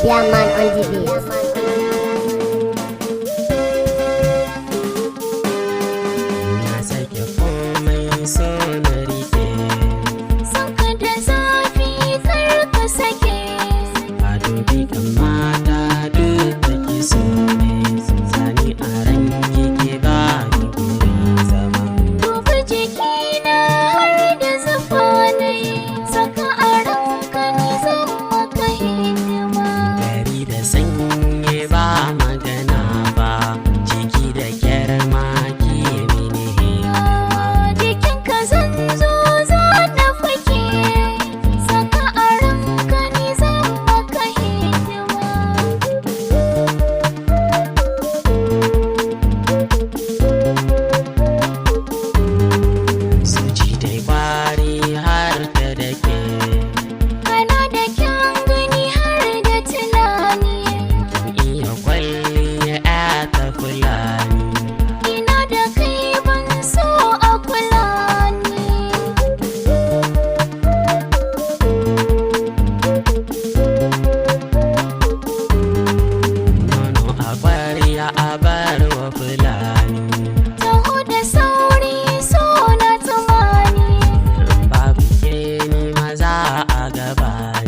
Yeah man on the beat. Na sake komai so na rike, Sanka da zafi kar ka sake. a dubi kan mata duk da ke so ne, sani a ran kike ba ni gurin zama. Duba jikina har da zufa nai, saka a ranka ni zan maka hidima. Gari da sanyi ba magana ba, jiki da kyar ma ki mini hidima. Jikinka zan zo za na fake, saka a ranka ni zan maka hidima. Zuci dai kwari har ta dake, Kana da kyan gani har da tunani, iya kwalliya ya ta fulani. ina da kai ban so a kula ni. Nono a kwariya a bar wa fulani, Taho da sauri so na tsammani, babu ke ni maza a gaba.